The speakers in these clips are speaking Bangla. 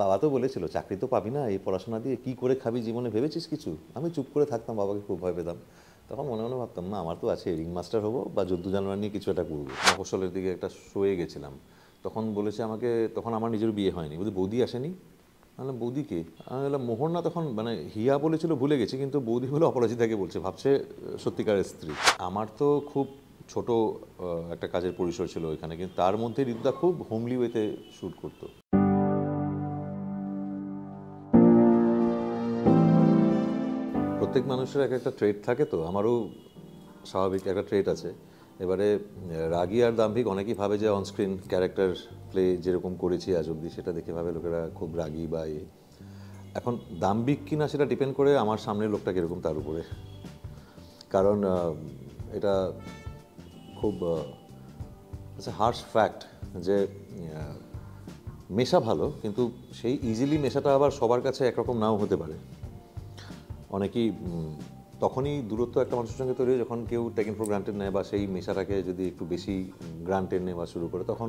বাবা তো বলেছিল চাকরি তো পাবি না, এই পড়াশোনা দিয়ে কি করে খাবি জীবনে, ভেবেছিস কিছু? আমি চুপ করে থাকতাম, বাবাকে খুব ভয় পেতাম। তখন মনে মনে ভাবতাম না, আমার তো আছে রিং মাস্টার হবো বা যুদ্ধ জানোয়ার নিয়ে কিছু একটা করবো। মফস্বলের দিকে একটা শোয়ে গেছিলাম, তখন বলেছে আমাকে, তখন আমার নিজের বিয়ে হয়নি, বলছি বৌদি আসেনি। আমি বৌদিকে, আমি বললাম মোহর না, তখন মানে হিয়া বলেছিল ভুলে গেছি, কিন্তু বৌদি হলো অপরাজিতাকে বলছে, ভাবছে সত্যিকারের স্ত্রী। আমার তো খুব ছোট একটা কাজের পরিসর ছিল ওইখানে, কিন্তু তার মধ্যে ঋতুদা খুব হোমলি ওয়েতে শ্যুট করতো। প্রত্যেক মানুষের এক একটা ট্রেট থাকে, তো আমারও স্বাভাবিক একটা ট্রেট আছে। এবারে রাগী আর দাম্ভিক অনেকেই ভাবে যে অনস্ক্রিন ক্যারেক্টার প্লে যেরকম করেছি আজ অব্দি, সেটা দেখে ভাবে লোকেরা খুব রাগী বা এখন দাম্ভিক কিনা সেটা ডিপেন্ড করে আমার সামনের লোকটা কীরকম তার উপরে। কারণ এটা খুব হার্শ ফ্যাক্ট যে মেশা ভালো, কিন্তু সেই ইজিলি মেশাটা আবার সবার কাছে একরকম নাও হতে পারে। অনেকেই তখনই দূরত্ব একটা মানুষের সঙ্গে তৈরি হয় যখন কেউ টেকেন ফর গ্রান্টেড নেয়, বা সেই মেশাটাকে যদি একটু বেশি গ্রান্টেড নেওয়া শুরু করে, তখন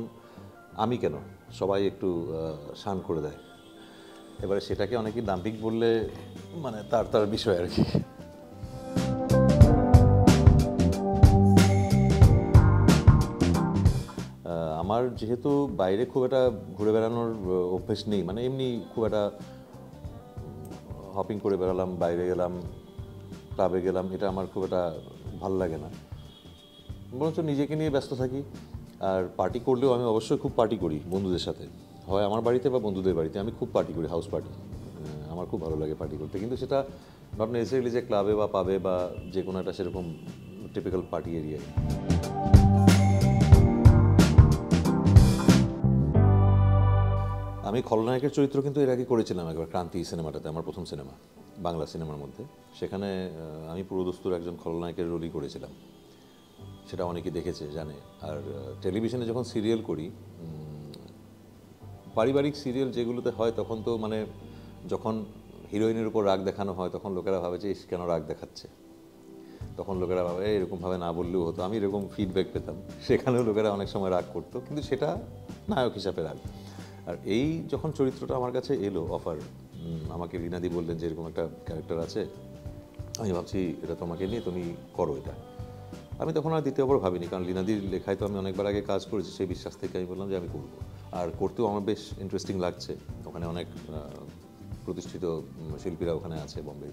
আমি কেন সবাই একটু শান করে দেয়। এবারে সেটাকে অনেকেই দাম্ভিক বললে মানে তার তার বিষয় আর কি। আমার যেহেতু বাইরে খুব একটা ঘুরে বেড়ানোর অভ্যেস নেই, মানে এমনি খুব একটা হপিং করে বেড়ালাম, বাইরে গেলাম, ক্লাবে গেলাম, এটা আমার খুব একটা ভালো লাগে না। বরঞ্চ নিজেকে নিয়ে ব্যস্ত থাকি। আর পার্টি করলেও আমি অবশ্যই খুব পার্টি করি বন্ধুদের সাথে, হয় আমার বাড়িতে বা বন্ধুদের বাড়িতে। আমি খুব পার্টি করি, হাউস পার্টি। আমার খুব ভালো লাগে পার্টি করতে, কিন্তু সেটা নট নেসেসারিলি যে ক্লাবে বা পাবে বা যে কোনো একটা সেরকম টিপিক্যাল পার্টি এরিয়ায়। আমি খলনায়কের চরিত্র কিন্তু এর আগে করেছিলাম একবার, ক্রান্তি সিনেমাটাতে, আমার প্রথম সিনেমা বাংলা সিনেমার মধ্যে। সেখানে আমি পুরোদস্তুর একজন খলনায়কের রোলই করেছিলাম, সেটা অনেকেই দেখেছে জানে। আর টেলিভিশনে যখন সিরিয়াল করি, পারিবারিক সিরিয়াল যেগুলোতে হয়, তখন তো মানে যখন হিরোইনের উপর রাগ দেখানো হয়, তখন লোকেরা ভাবে যে কেন রাগ দেখাচ্ছে। তখন লোকেরা ভাবে এরকমভাবে না বললেও হতো, আমি এরকম ফিডব্যাক পেতাম। সেখানেও লোকেরা অনেক সময় রাগ করতো, কিন্তু সেটা নায়ক হিসাবে রাগ। আর এই যখন চরিত্রটা আমার কাছে এলো অফার, আমাকে রিনাদি বললেন যে এরকম একটা ক্যারেক্টার আছে, আমি ভাবছি এটা তোমাকে নিয়ে তুমি করো এটা। আমি তখন আর দ্বিতীয়বার ভাবিনি, কারণ লীনাদির লেখায় তো আমি অনেকবার আগে কাজ করেছি, সেই বিশ্বাস থেকে আমি বললাম যে আমি করবো। আর করতেও আমার বেশ ইন্টারেস্টিং লাগছে। ওখানে অনেক প্রতিষ্ঠিত শিল্পীরা ওখানে আছে বম্বে,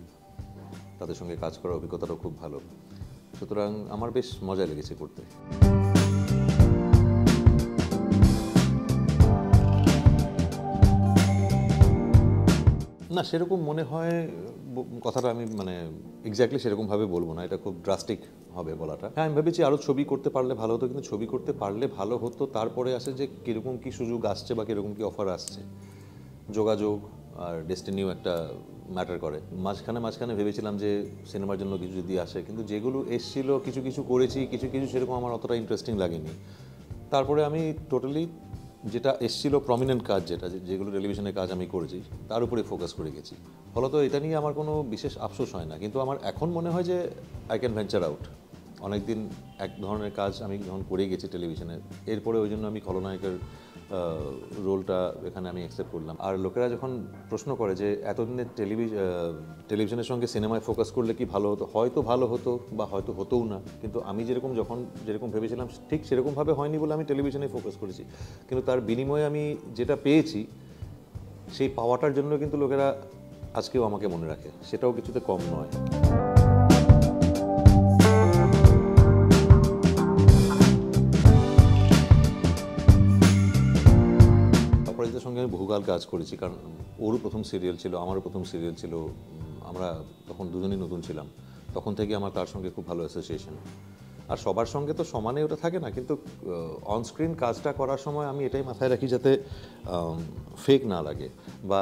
তাদের সঙ্গে কাজ করার অভিজ্ঞতাটাও খুব ভালো। সুতরাং আমার বেশ মজা লেগেছে করতে। না, সেরকম মনে হয় কথাটা আমি মানে এক্স্যাক্টলি সেরকমভাবে বলবো না, এটা খুব ড্রাস্টিক হবে বলাটা। হ্যাঁ, আমি ভেবেছি আরও ছবি করতে পারলে ভালো হতো, কিন্তু ছবি করতে পারলে ভালো হতো, তারপরে আসে যে কীরকম কী সুযোগ আসছে বা কীরকম কী অফার আসছে। যোগাযোগ আর ডেস্টিনিও একটা ম্যাটার করে। মাঝখানে ভেবেছিলাম যে সিনেমার জন্য কিছু যদি আসে, কিন্তু যেগুলো এসছিল কিছু কিছু করেছি, কিছু কিছু সেরকম আমার অতটা ইন্টারেস্টিং লাগেনি। তারপরে আমি টোটালি যেটা এসছিল প্রমিনেন্ট কাজ, যেগুলো টেলিভিশনের কাজ আমি করেছি, তার উপরে ফোকাস করে গেছি। ফলত এটা নিয়ে আমার কোনো বিশেষ আফসোস হয় না, কিন্তু আমার এখন মনে হয় যে আই ক্যান ভেঞ্চার আউট। অনেকদিন এক ধরনের কাজ আমি যখন করে গেছি টেলিভিশনে, এরপরে ওই জন্য আমি খলনায়কের রোলটা এখানে আমি অ্যাকসেপ্ট করলাম। আর লোকেরা যখন প্রশ্ন করে যে এতদিনের টেলিভিশনের সঙ্গে সিনেমায় ফোকাস করলে কি ভালো হতো, হয়তো ভালো হতো বা হয়তো হতোও না, কিন্তু আমি যেরকম ভেবেছিলাম ঠিক সেরকমভাবে হয়নি বলে আমি টেলিভিশনে ফোকাস করেছি। কিন্তু তার বিনিময়ে আমি যেটা পেয়েছি, সেই পাওয়াটার জন্য কিন্তু লোকেরা আজকেও আমাকে মনে রাখে, সেটাও কিছুতে কম নয়। অপরাজিতার সঙ্গে আমি বহুকাল কাজ করেছি, কারণ ওরও প্রথম সিরিয়াল ছিল, আমারও প্রথম সিরিয়াল ছিল। আমরা তখন দুজনেই নতুন ছিলাম, তখন থেকে আমার তার সঙ্গে খুব ভালো অ্যাসোসিয়েশন। আর সবার সঙ্গে তো সমানে ওটা থাকে না, কিন্তু অনস্ক্রিন কাজটা করার সময় আমি এটাই মাথায় রাখি যাতে ফেক না লাগে, বা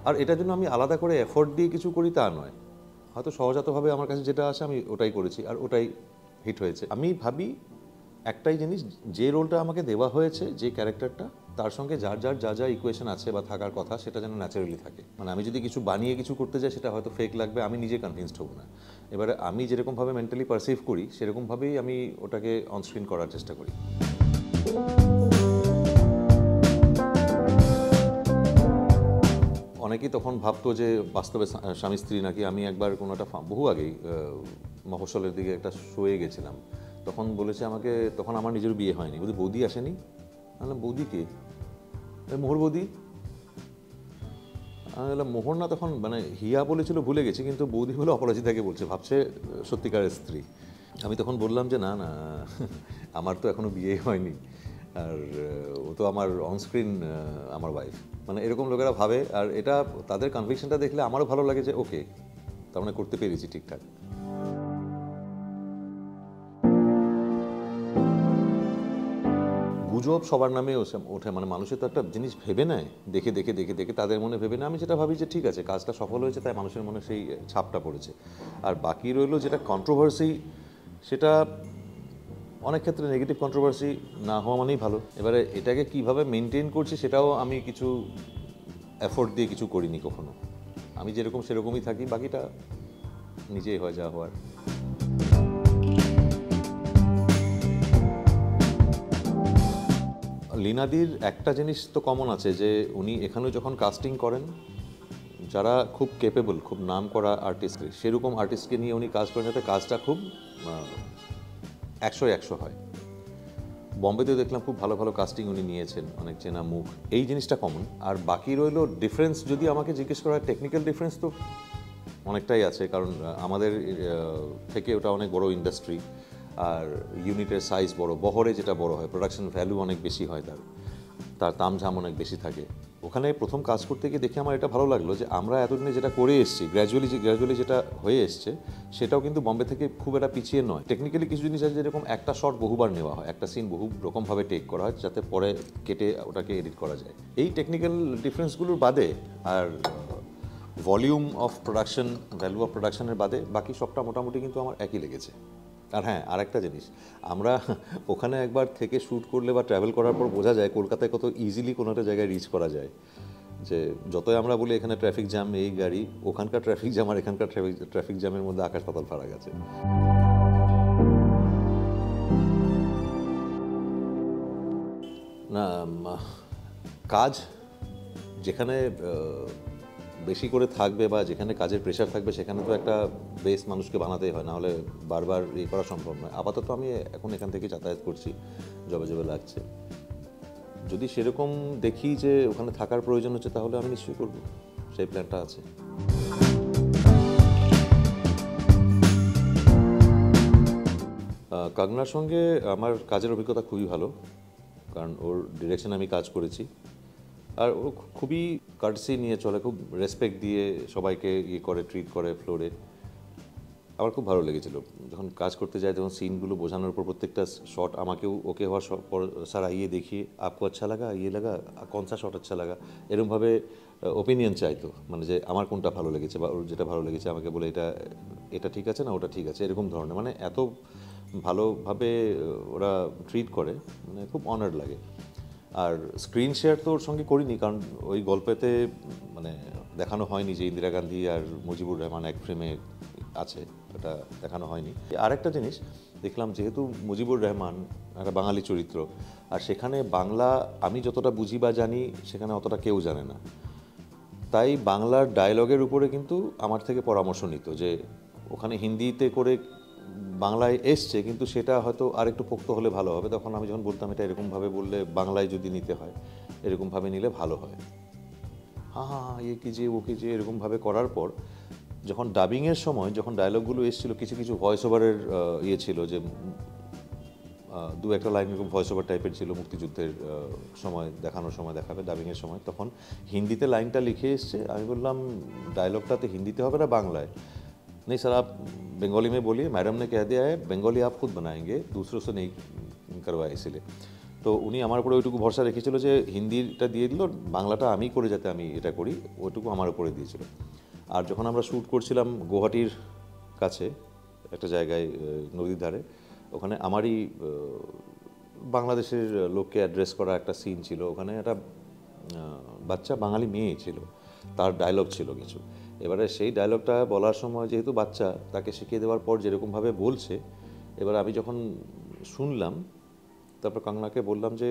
আর এটার জন্য আমি আলাদা করে এফোর্ট দিয়ে কিছু করি তা নয়। হয়তো সহজাতভাবে আমার কাছে যেটা আসে আমি ওটাই করেছি, আর ওটাই হিট হয়েছে। আমি ভাবি একটাই জিনিস, যে রোলটা আমাকে দেওয়া হয়েছে, যে ক্যারেক্টারটা, তার সঙ্গে যা ইকুয়েশন আছে বা থাকার কথা, সেটা যেন ন্যাচারালি থাকে। মানে আমি যদি কিছু বানিয়ে কিছু করতে যাই, সেটা হয়তো ফেক লাগবে, আমি নিজে কনভিন্সড হব না। এবারে আমি যেরকমভাবে মেন্টালি পারসিভ করি, সেরকমভাবেই আমি ওটাকে অনস্ক্রিন করার চেষ্টা করি। অনেকেই তখন ভাবতো যে বাস্তবে স্বামী স্ত্রী নাকি। আমি একবার কোনো একটা বহু আগেই মফস্বলের দিকে একটা শোয়ে গেছিলাম, তখন বলেছে আমাকে, তখন আমার নিজের বিয়ে হয়নি, বলছি বৌদি আসেনি। আমি বললাম বৌদি কে? মোহর বৌদি। আমি বললাম মোহর না, তখন মানে হিয়া বলেছিল ভুলে গেছি, কিন্তু বৌদি বলে অপরাজিতাকে বলছে, ভাবছে সত্যিকারের স্ত্রী। আমি তখন বললাম যে না না, আমার তো এখনো বিয়ে হয়নি, আর ও তো আমার অনস্ক্রিন আমার ওয়াইফ। মানে এরকম লোকেরা ভাবে, আর এটা তাদের কনভিকশনটা দেখলে আমারও ভালো লাগে যে ওকে, তার মানে করতে পেরেছি ঠিকঠাক। গুজব সবার নামে ওঠে, মানে মানুষের তো একটা জিনিস ভেবে নেয়, দেখে দেখে দেখে দেখে তাদের মনে ভেবে নেয়। আমি যেটা ভাবি যে ঠিক আছে, কাজটা সফল হয়েছে, তাই মানুষের মনে সেই ছাপটা পড়েছে। আর বাকি রইলো যেটা কন্ট্রোভার্সি, সেটা অনেক ক্ষেত্রে নেগেটিভ কন্ট্রোভার্সি না হওয়া মানেই ভালো। এবারে এটাকে কিভাবে মেনটেন করছি সেটাও আমি কিছু এফোর্ট দিয়ে কিছু করিনি কখনো। আমি যেরকম সেরকমই থাকি, বাকিটা নিজেই হয়ে যা হওয়ার। লীনাদির একটা জিনিস তো কমন আছে, যে উনি এখানেও যখন কাস্টিং করেন, যারা খুব কেপেবল, খুব নাম করা আর্টিস্ট, সেরকম আর্টিস্টকে নিয়ে উনি কাজ করেন, যাতে কাজটা খুব 100-100 হয়। বম্বেতেও দেখলাম খুব ভালো ভালো কাস্টিং উনি নিয়েছেন, অনেক চেনা মুখ, এই জিনিসটা কমন। আর বাকি রইল ডিফারেন্স, যদি আমাকে জিজ্ঞেস করা হয়, টেকনিক্যাল ডিফারেন্স তো অনেকটাই আছে, কারণ আমাদের থেকে ওটা অনেক বড় ইন্ডাস্ট্রি, আর ইউনিটের সাইজ বড়, বহরে যেটা বড় হয়, প্রোডাকশন ভ্যালু অনেক বেশি হয়, তার তামঝাম অনেক বেশি থাকে। ওখানে প্রথম কাজ করতে গিয়ে দেখে আমার এটা ভালো লাগলো যে আমরা এতদিনে যেটা করে এসেছি, গ্র্যাজুয়ালি যেটা হয়ে এসছে, সেটাও কিন্তু বম্বে থেকে খুব একটা পিছিয়ে নয়। টেকনিক্যালি কিছু জিনিস আছে, যেরকম একটা শট বহুবার নেওয়া হয়, একটা সিন বহু রকমভাবে টেক করা হয়, যাতে পরে কেটে ওটাকে এডিট করা যায়। এই টেকনিক্যাল ডিফারেন্সগুলোর বাদে, আর volume of production, value of প্রোডাকশনের বাদে, বাকি সবটা মোটামুটি কিন্তু আমার একই লেগেছে। আর হ্যাঁ, আরেকটা জিনিস, আমরা ওখানে একবার থেকে শ্যুট করলে বা ট্রাভেল করার পর বোঝা যায় কলকাতায় কত ইজিলি কোনো একটা জায়গায় রিচ করা যায়। যে যতই আমরা বলি এখানে ট্রাফিক জ্যাম, এই গাড়ি, ওখানকার ট্রাফিক জ্যাম আর এখানকার ট্রাফিক জ্যামের মধ্যে আকাশ পাতাল ফারাক আছে। না, কাজ যেখানে বেশি করে থাকবে বা যেখানে কাজের প্রেশার থাকবে, সেখানে তো একটা বেস মানুষকে বানাতেই হয়, নাহলে বারবার ইয়ে করা সম্ভব নয়। আপাতত আমি এখন এখান থেকে যাতায়াত করছি, জবে জবে লাগছে। যদি সেরকম দেখি যে ওখানে থাকার প্রয়োজন হচ্ছে, তাহলে আমি নিশ্চয়ই করব, সেই প্ল্যানটা আছে। কাঙ্গনার সঙ্গে আমার কাজের অভিজ্ঞতা খুবই ভালো, কারণ ওর ডিরেকশনে আমি কাজ করেছি। আর ও খুবই কার্টসি নিয়ে চলে, খুব রেসপেক্ট দিয়ে সবাইকে ইয়ে করে, ট্রিট করে ফ্লোরে। আমার খুব ভালো লেগেছিল যখন কাজ করতে যায়, তখন সিনগুলো বোঝানোর পর প্রত্যেকটা শট আমাকেও ওকে হওয়ার পর স্যার আইয়ে দেখিয়ে, আপকো আচ্ছা লাগা, ইয়ে লাগা, কনসা শট আচ্ছা লাগা, এরকমভাবে ওপিনিয়ন চাইতো, মানে যে আমার কোনটা ভালো লেগেছে বা ওর যেটা ভালো লেগেছে আমাকে বলে, এটা এটা ঠিক আছে না, ওটা ঠিক আছে, এরকম ধরনের, মানে এত ভালোভাবে ওরা ট্রিট করে, মানে খুব অনার্ড লাগে। আর স্ক্রিন শেয়ার তো ওর সঙ্গে করিনি, কারণ ওই গল্পেতে মানে দেখানো হয়নি যে ইন্দিরা গান্ধী আর মুজিবুর রহমান এক ফ্রেমে আছে, এটা দেখানো হয়নি। আরেকটা জিনিস দেখলাম, যেহেতু মুজিবুর রহমান একটা বাঙালি চরিত্র, আর সেখানে বাংলা আমি যতটা বুঝি বা জানি, সেখানে অতটা কেউ জানে না, তাই বাংলার ডায়লগের উপরে কিন্তু আমার থেকে পরামর্শ নিত, যে ওখানে হিন্দিতে করে বাংলায় এসছে, কিন্তু সেটা হয়তো আর একটু পোক্ত হলে ভালো হবে। তখন আমি যখন বলতাম এটা এরকমভাবে বললে, বাংলায় যদি নিতে হয় এরকমভাবে নিলে ভালো হয়, হ্যাঁ হ্যাঁ হ্যাঁ, ইয়ে কিজিয়ে ও কিজিয়ে, এরকমভাবে করার পর যখন ডাবিংয়ের সময়, যখন ডায়লগগুলো এসেছিল, কিছু কিছু ভয়েস ওভারের ইয়ে ছিল, যে দু একটা লাইন এরকম ভয়েস ওভার টাইপের ছিল, মুক্তিযুদ্ধের সময় দেখানোর সময় দেখাবে ডাবিংয়ের সময়, তখন হিন্দিতে লাইনটা লিখে এসছে। আমি বললাম ডায়লগটাতে হিন্দিতে হবে না বাংলায়? नहीं सर, आप बंगाली में बोलिए, मैडम ने कह दिया है बंगाली आप खुद बनाएंगे, दूसरों से नहीं करवाए इसलिए। তো উনি আমার উপরে ওইটুকু ভরসা রেখেছিল যে হিন্দিটা দিয়ে দিল, বাংলাটা আমি করে যাতে আমি এটা করি, ওইটুকু আমার উপরে দিয়েছিল। আর যখন আমরা শ্যুট করছিলাম গুয়াহাটির কাছে একটা জায়গায়, নদীর ধারে, ওখানে আমারই বাংলাদেশের লোককে অ্যাড্রেস করা একটা সিন ছিল। ওখানে একটা বাচ্চা বাঙালি মেয়ে ছিল, তার ডায়লগ ছিল কিছু। এবারে সেই ডায়লগটা বলার সময়, যেহেতু বাচ্চা, তাকে শিখিয়ে দেওয়ার পর যেরকমভাবে বলছে, এবার আমি যখন শুনলাম, তারপর কাঙ্গনাকে বললাম যে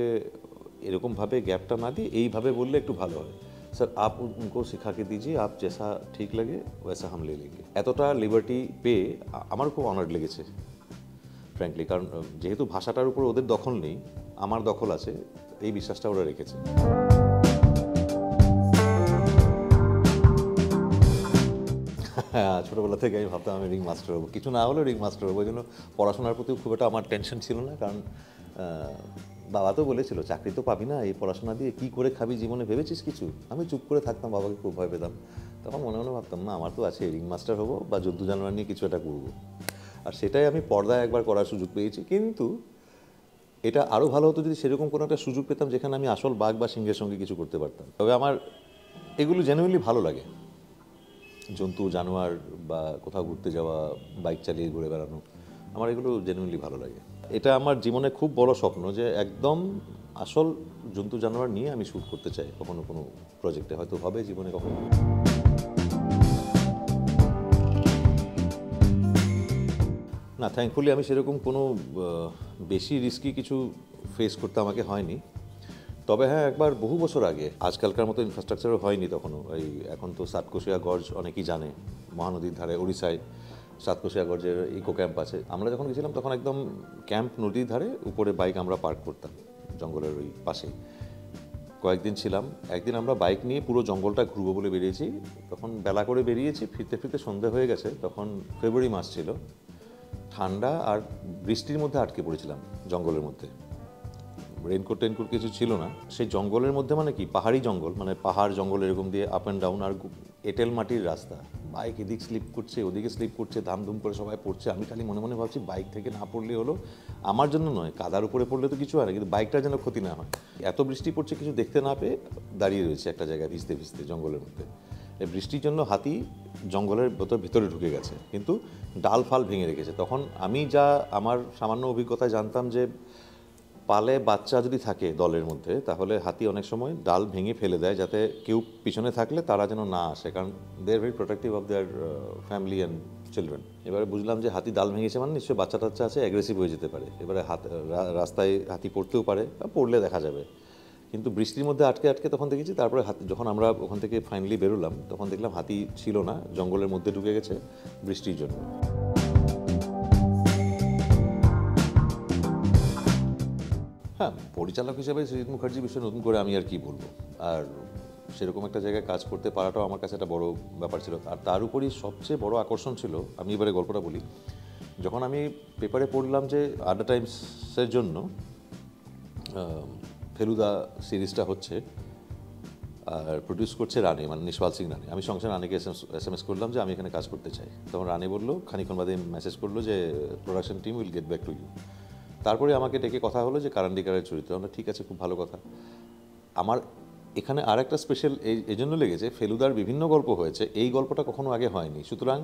এরকমভাবে গ্যাপটা না দিয়ে এইভাবে বললে একটু ভালো হয়। सर आप उनको सिखा के दीजिए, आप जैसा ठीक लगे वैसा हम ले लेंगे। এতটা লিবার্টি পেয়ে আমার খুব অনার্ড লেগেছে ফ্র্যাঙ্কলি, কারণ যেহেতু ভাষাটার উপর ওদের দখল নেই, আমার দখল আছে, এই বিশ্বাসটা ওরা রেখেছে। হ্যাঁ, ছোটোবেলা থেকে আমি ভাবতাম আমি রিং মাস্টার হবো, কিছু না হলেও রিং মাস্টার হবো। ওই জন্য পড়াশোনার প্রতিও খুব একটা আমার টেনশন ছিল না, কারণ বাবা তো বলেছিল চাকরি তো পাবি না, এই পড়াশোনা দিয়ে কী করে খাবি জীবনে, ভেবেছিস কিছু? আমি চুপ করে থাকতাম, বাবাকে খুব ভয় পেতাম। তখন মনে মনে ভাবতাম না, আমার তো আছে, রিং মাস্টার হবো বা যুদ্ধ জানোয়ার নিয়ে কিছু একটা করবো। আর সেটাই আমি পর্দায় একবার করার সুযোগ পেয়েছি। কিন্তু এটা আরও ভালো হতো যদি সেরকম কোনো একটা সুযোগ পেতাম যেখানে আমি আসল বাঘ বা সিংহের সঙ্গে কিছু করতে পারতাম। তবে আমার এগুলো জেনুইনলি ভালো লাগে, জন্তু জানোয়ার বা কোথাও ঘুরতে যাওয়া, বাইক চালিয়ে ঘুরে বেড়ানো, আমার এগুলো জেনুইনলি ভালো লাগে। এটা আমার জীবনে খুব বড় স্বপ্ন যে একদম আসল জন্তু জানোয়ার নিয়ে আমি শ্যুট করতে চাই কখনো কোনো প্রজেক্টে, হয়তো হবে জীবনে কখনো। না, থ্যাঙ্কফুলি আমি সেরকম কোনো বেশি রিস্কি কিছু ফেস করতে আমাকে হয়নি। তবে হ্যাঁ, একবার বহু বছর আগে, আজকালকার মতো ইনফ্রাস্ট্রাকচারও হয়নি তখনও, এই এখন তো সাতকোশিয়া গর্জ অনেকেই জানে, মহানদীর ধারে ওড়িশায় সাতকোশিয়া গর্জের ইকো ক্যাম্প আছে। আমরা যখন গেছিলাম তখন একদম ক্যাম্প নদীর ধারে, উপরে বাইক আমরা পার্ক করতাম জঙ্গলের ওই পাশে। কয়েকদিন ছিলাম। একদিন আমরা বাইক নিয়ে পুরো জঙ্গলটা ঘুরবো বলে বেরিয়েছি। তখন বেলা করে বেরিয়েছি, ফিরতে ফিরতে সন্ধে হয়ে গেছে। তখন ফেব্রুয়ারি মাস ছিল, ঠান্ডা আর বৃষ্টির মধ্যে আটকে পড়েছিলাম জঙ্গলের মধ্যে। রেনকোট টেনকোট কিছু ছিল না। সেই জঙ্গলের মধ্যে, মানে কি পাহাড়ি জঙ্গল, মানে পাহাড় জঙ্গল এরকম দিয়ে আপ অ্যান্ড ডাউন, আর এঁটেল মাটির রাস্তা। বাইক এদিক স্লিপ করছে, ওদিকে স্লিপ করছে, ধামধুম করে সবাই পড়ছে। আমি খালি মনে মনে ভাবছি বাইক থেকে না পড়লে হলো, আমার জন্য নয়, কাদার উপরে পড়লে তো কিছু হয় না, কিন্তু বাইকটার যেন ক্ষতি না হয়। এত বৃষ্টি পড়ছে, কিছু দেখতে না পেয়ে দাঁড়িয়ে রয়েছে একটা জায়গায় ভিজতে ভিজতে জঙ্গলের মধ্যে। এই বৃষ্টির জন্য হাতি জঙ্গলের ভিতরে ঢুকে গেছে, কিন্তু ডাল ফাল ভেঙে রেখেছে। তখন আমি যা আমার সামান্য অভিজ্ঞতায় জানতাম যে পালে বাচ্চা যদি থাকে দলের মধ্যে, তাহলে হাতি অনেক সময় ডাল ভেঙে ফেলে দেয়, যাতে কেউ পিছনে থাকলে তারা যেন না আসে, কারণ they are very protective of their family and children. এবারে বুঝলাম যে হাতি ডাল ভেঙেছে মানে নিশ্চয়ই বাচ্চা টাচ্চা আছে, অ্যাগ্রেসিভ হয়ে যেতে পারে। এবারে রাস্তায় হাতি পড়তেও পারে, পড়লে দেখা যাবে। কিন্তু বৃষ্টির মধ্যে আটকে আটকে তখন দেখেছি। তারপরে হাতি, যখন আমরা ওখান থেকে ফাইনালি বেরোলাম, তখন দেখলাম হাতি ছিল না, জঙ্গলের মধ্যে ঢুকে গেছে বৃষ্টির জন্য। হ্যাঁ, পরিচালক হিসেবে সৃজিত মুখার্জির বিষয়ে নতুন করে আমি আর কি বলবো। আর সেরকম একটা জায়গায় কাজ করতে পারাটাও আমার কাছে একটা বড় ব্যাপার ছিল। আর তার উপরই সবচেয়ে বড় আকর্ষণ ছিল, আমি এবারে গল্পটা বলি, যখন আমি পেপারে পড়লাম যে আড্ডা টাইমসের জন্য ফেলুদা সিরিজটা হচ্ছে আর প্রডিউস করছে রানী, মানে নিশপাল সিং রানী। আমি সঙ্গে সঙ্গে রানীকে SMS করলাম যে আমি এখানে কাজ করতে চাই। তখন রানী বললো, খানিক্ষণ বাদে মেসেজ করলো যে production team will get back to you. তারপরে আমাকে ডেকে কথা হলো যে কারান্ডিকারের চরিত্র। আমরা ঠিক আছে, খুব ভালো কথা। আমার এখানে আর একটা স্পেশাল এই জন্য লেগেছে, ফেলুদার বিভিন্ন গল্প হয়েছে, এই গল্পটা কখনো আগে হয়নি, সুতরাং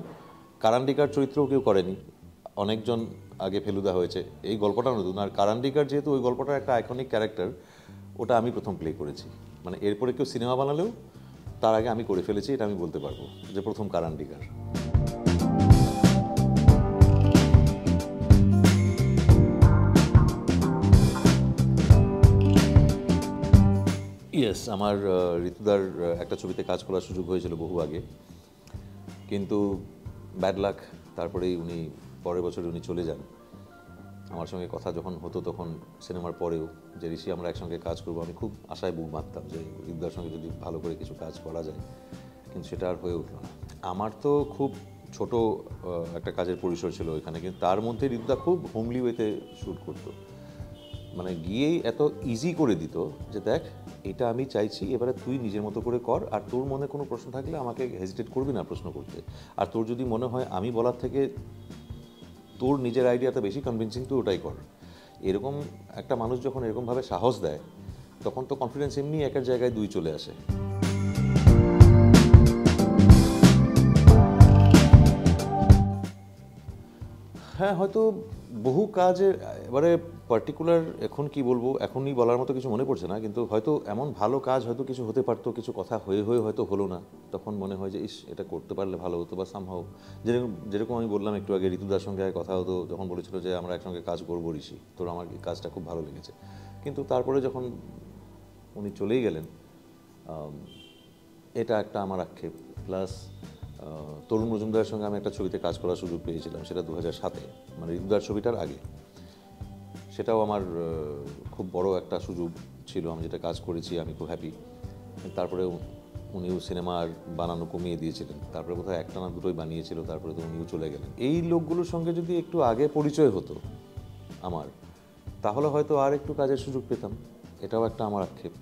কারান্ডিকার চরিত্রও কেউ করেনি। অনেকজন আগে ফেলুদা হয়েছে, এই গল্পটা নতুন। আর কারান্ডিকার যেহেতু ওই গল্পটার একটা আইকনিক ক্যারেক্টার, ওটা আমি প্রথম প্লে করেছি। মানে এরপরে কেউ সিনেমা বানালেও তার আগে আমি করে ফেলেছি, এটা আমি বলতে পারবো যে প্রথম কারান্ডিকার। ইয়েস, আমার ঋতুদার একটা ছবিতে কাজ করার সুযোগ হয়েছিল বহু আগে, কিন্তু ব্যাড লাক, তারপরেই উনি পরের বছর উনি চলে যান। আমার সঙ্গে কথা যখন হতো তখন সিনেমার পরেও যে ঋষি আমরা একসঙ্গে কাজ করবো, আমি খুব আশায় বুক বাঁধতাম যে ঋতুদার সঙ্গে যদি ভালো করে কিছু কাজ করা যায়, কিন্তু সেটা আর হয়ে উঠল না। আমার তো খুব ছোট একটা কাজের পরিসর ছিল ওইখানে, কিন্তু তার মধ্যে ঋতুদা খুব হোমলি ওয়েতে শ্যুট করতো। মানে গিয়েই এত ইজি করে দিত যে দেখ এটা আমি চাইছি, এবারে তুই নিজের মতো করে কর, আর তোর মনে কোনো প্রশ্ন থাকলে আমাকে হেজিটেট করবি না প্রশ্ন করতে। আর তোর যদি মনে হয় আমি বলার থেকে তোর নিজের আইডিয়াটা বেশি কনভিন্সিং, তুই ওটাই কর। এরকম একটা মানুষ যখন এরকমভাবে সাহস দেয়, তখন তো কনফিডেন্স এমনি একের জায়গায় দুই চলে আসে। হ্যাঁ, হয়তো বহু কাজের, এবারে পার্টিকুলার এখন কি বলবো, এখনই বলার মতো কিছু মনে পড়ছে না, কিন্তু হয়তো এমন ভালো কাজ হয়তো কিছু হতে পারতো, কিছু কথা হয়ে হয়ে হয়তো হলো না। তখন মনে হয় যে ইস, এটা করতে পারলে ভালো হতো, বা সামহাও যেরকম আমি বললাম একটু আগে, ঋতুদার সঙ্গে কথা হতো যখন বলেছিল যে আমরা একসঙ্গে কাজ করবো ঋষি, তোর আমার এই কাজটা খুব ভালো লেগেছে। কিন্তু তারপরে যখন উনি চলেই গেলেন, এটা একটা আমার আক্ষেপ। প্লাস তরুণ মজুমদারের সঙ্গে আমি একটা ছবিতে কাজ করার সুযোগ পেয়েছিলাম, সেটা 2007-এ, মানে ঋতুদার ছবিটার আগে। সেটাও আমার খুব বড় একটা সুযোগ ছিল, আমি যেটা কাজ করেছি আমি খুব হ্যাপি। তারপরে উনিও সিনেমার বানানো কমিয়ে দিয়েছিলেন, তারপরে কোথাও একটা না দুটোই বানিয়েছিল, তারপরে তো উনিও চলে গেলেন। এই লোকগুলোর সঙ্গে যদি একটু আগে পরিচয় হতো আমার, তাহলে হয়তো আর একটু কাজের সুযোগ পেতাম। এটাও একটা আমার আক্ষেপ।